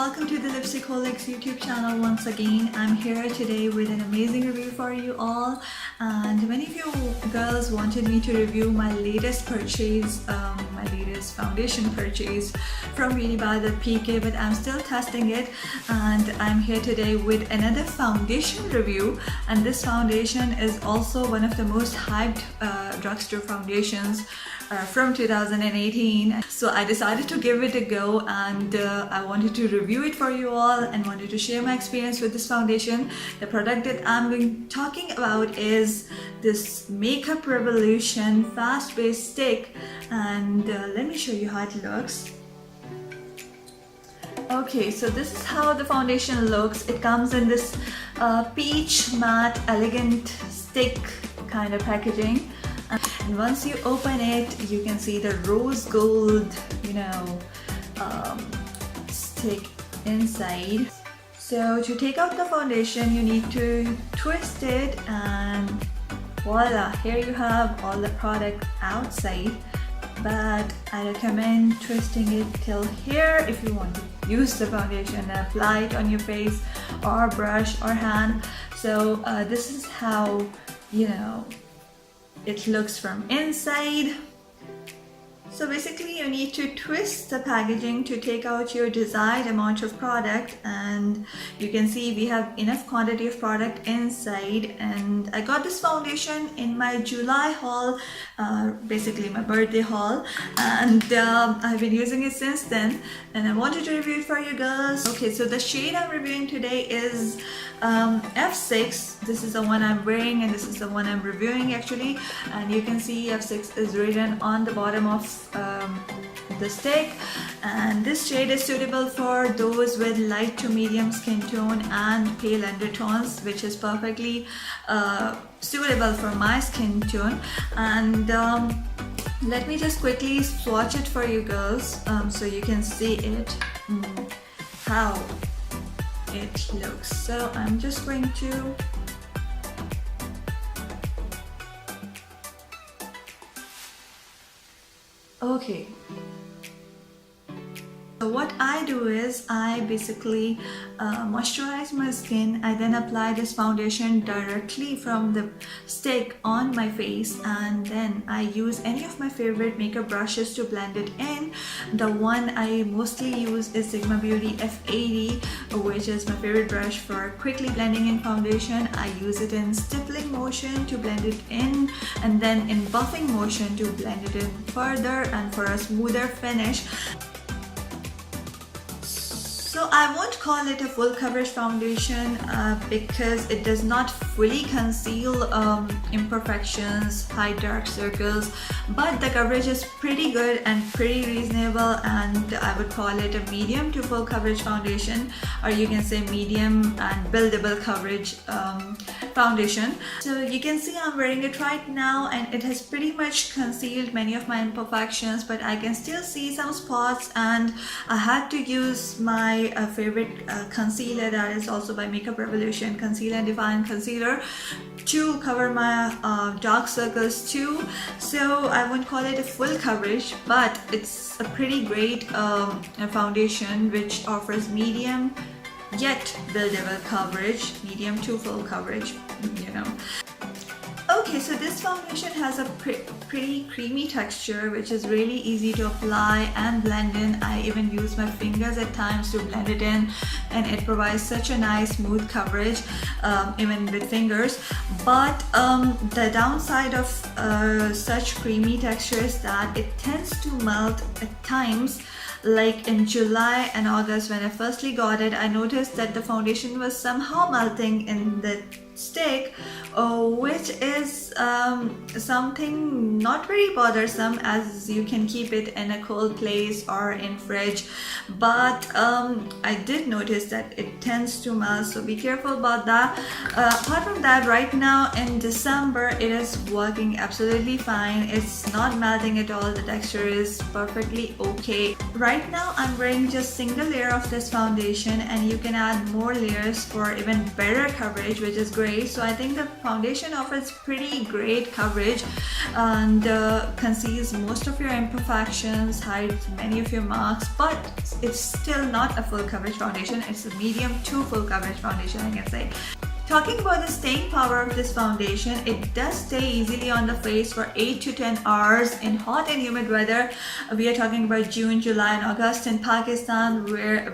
welcome to the Lipstickholic's YouTube channel once again. I'm here today with an amazing review for you all, and many of you girls wanted me to review my latest purchase, my latest foundation purchase from Beauty by the PK, but I'm still testing it, and I'm here today with another foundation review. And this foundation is also one of the most hyped drugstore foundations from 2018. So I decided to give it a go, and I wanted to review it for you all and wanted to share my experience with this foundation. The product that I'm talking about is this Makeup Revolution Fast Base Stick, and let me show you how it looks. Okay, so this is how the foundation looks. It comes in this peach matte elegant stick kind of packaging. And once you open it, you can see the rose gold, stick inside. So to take out the foundation, you need to twist it, and voila, here you have all the product outside. But I recommend twisting it till here if you want to use the foundation and apply it on your face or brush or hand. So this is how it looks from inside. So basically you need to twist the packaging to take out your desired amount of product, and you can see we have enough quantity of product inside. And I got this foundation in my July haul, basically my birthday haul, and I've been using it since then, and I wanted to review it for you girls. Okay, so the shade I'm reviewing today is F6. This is the one I'm wearing, and this is the one I'm reviewing actually, and you can see F6 is written on the bottom of the stick. And this shade is suitable for those with light to medium skin tone and pale undertones, which is perfectly suitable for my skin tone. And let me just quickly swatch it for you girls, so you can see it, how it looks. So I'm just going to okay. So what I do is I basically moisturize my skin. I then apply this foundation directly from the stick on my face, and then I use any of my favorite makeup brushes to blend it in. The one I mostly use is Sigma Beauty F80, which is my favorite brush for quickly blending in foundation. I use it in stippling motion to blend it in, and then in buffing motion to blend it in further and for a smoother finish. So I won't call it a full coverage foundation because it does not fully conceal imperfections, hide dark circles, but the coverage is pretty good and pretty reasonable, and I would call it a medium to full coverage foundation, or you can say medium and buildable coverage foundation. So you can see I'm wearing it right now, and it has pretty much concealed many of my imperfections, but I can still see some spots, and I had to use my favorite concealer, that is also by Makeup Revolution, Conceal and Define Concealer, to cover my dark circles too. So I won't call it a full coverage, but it's a pretty great foundation which offers medium yet buildable coverage, medium to full coverage, Okay, so this foundation has a pretty creamy texture, which is really easy to apply and blend in. I even use my fingers at times to blend it in, and it provides such a nice smooth coverage even with fingers. But the downside of such creamy texture is that it tends to melt at times. Like in July and August when I firstly got it, I noticed that the foundation was somehow melting in the stick, which is something not very bothersome, as you can keep it in a cold place or in fridge, but I did notice that it tends to melt, so be careful about that. Apart from that, right now in December it is working absolutely fine. It's not melting at all. The texture is perfectly okay. Right now I'm wearing just single layer of this foundation, and you can add more layers for even better coverage, which is great. face. So I think the foundation offers pretty great coverage and conceals most of your imperfections, hides many of your marks, but it's still not a full coverage foundation. It's a medium to full coverage foundation, I can say. Talking about the staying power of this foundation, it does stay easily on the face for 8 to 10 hours in hot and humid weather. We are talking about June, July and August in Pakistan,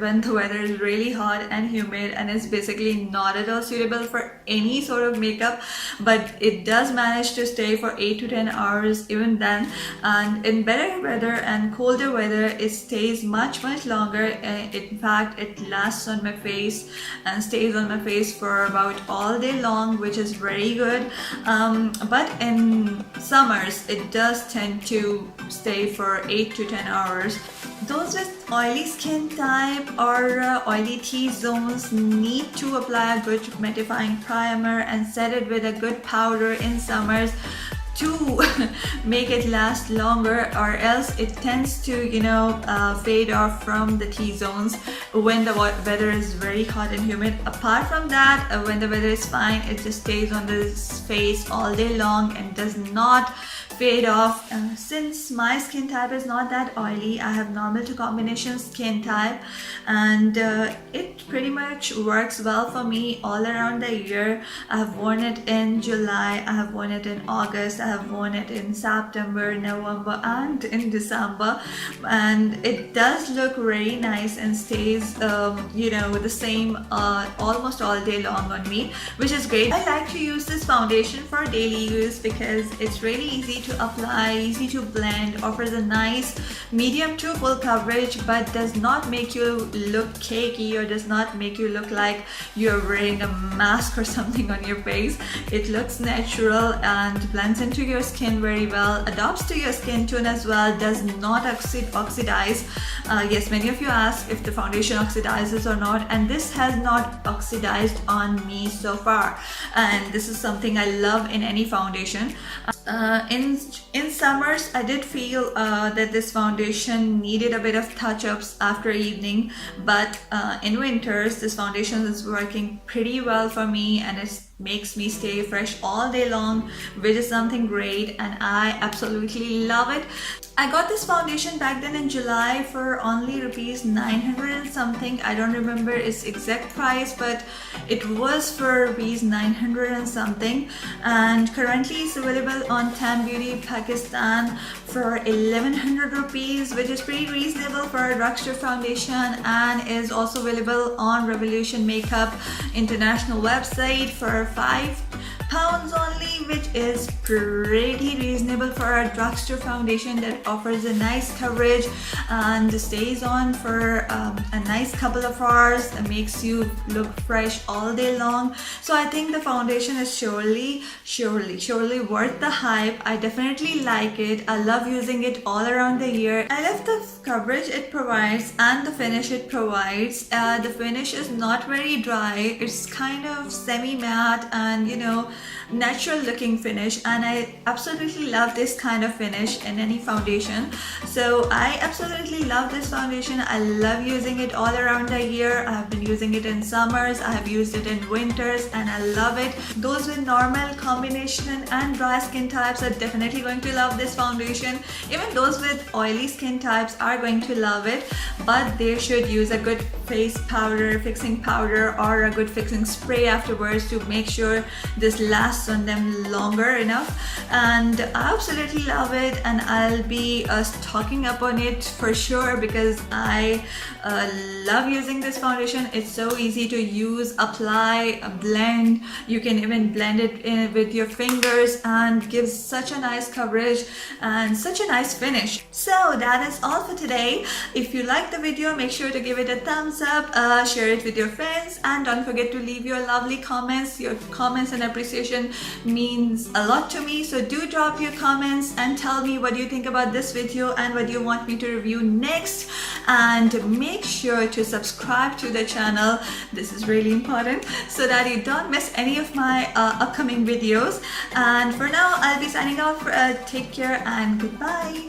when the weather is really hot and humid and is basically not at all suitable for any sort of makeup, but it does manage to stay for 8 to 10 hours even then. And in better weather and colder weather, it stays much longer. In fact, it lasts on my face and stays on my face for about all day long, which is very good. But in summers it does tend to stay for 8 to 10 hours. Those with oily skin type or oily T-zones need to apply a good mattifying primer and set it with a good powder in summers to make it last longer, or else it tends to fade off from the T-zones when the weather is very hot and humid. Apart from that, when the weather is fine, it just stays on the face all day long and does not fade off. Since my skin type is not that oily, I have normal to combination skin type, and it pretty much works well for me all around the year. I have worn it in July, I have worn it in August, I have worn it in September, November and in December, and it does look very nice and stays the same almost all day long on me, which is great. I like to use this foundation for daily use because it's really easy to apply, easy to blend, offers a nice medium to full coverage, but does not make you look cakey or does not make you look like you're wearing a mask or something on your face. It looks natural and blends into your skin very well, adapts to your skin tone as well, does not oxidize. Yes, many of you ask if the foundation oxidizes or not, and this has not oxidized on me so far, and this is something I love in any foundation. In summers, I did feel that this foundation needed a bit of touch-ups after evening, but in winters this foundation is working pretty well for me, and it makes me stay fresh all day long, which is something great, and I absolutely love it. I got this foundation back then in July for only rupees 900 and something. I don't remember its exact price, but it was for rupees 900 and something, and currently it's available on Tan Beauty Pakistan for 1100 rupees, which is pretty reasonable for a drugstore foundation, and is also available on Revolution Makeup International website for £5 only, which is pretty reasonable for a drugstore foundation that offers a nice coverage and stays on for a nice couple of hours and makes you look fresh all day long. So I think the foundation is surely worth the hype. I definitely like it. I love using it all around the year. I love the coverage it provides and the finish it provides. The finish is not very dry. It's kind of semi-matte and natural looking finish, and I absolutely love this kind of finish in any foundation. So I absolutely love this foundation. I love using it all around the year. I have been using it in summers, I have used it in winters, and I love it. Those with normal, combination and dry skin types are definitely going to love this foundation. Even those with oily skin types are going to love it, but they should use a good face powder, fixing powder, or a good fixing spray afterwards to make sure this lasts on them longer enough. And I absolutely love it, and I'll be stocking up on it for sure because I love using this foundation. It's so easy to use, apply, blend. You can even blend it in with your fingers and gives such a nice coverage and such a nice finish. So that is all for today. If you like the video, make sure to give it a thumbs up, share it with your friends, and don't forget to leave your lovely comments. Your comments and appreciation means a lot to me, so do drop your comments and tell me what you think about this video and what you want me to review next, and make sure to subscribe to the channel. This is really important so that you don't miss any of my upcoming videos. And for now, I'll be signing off. Take care and goodbye.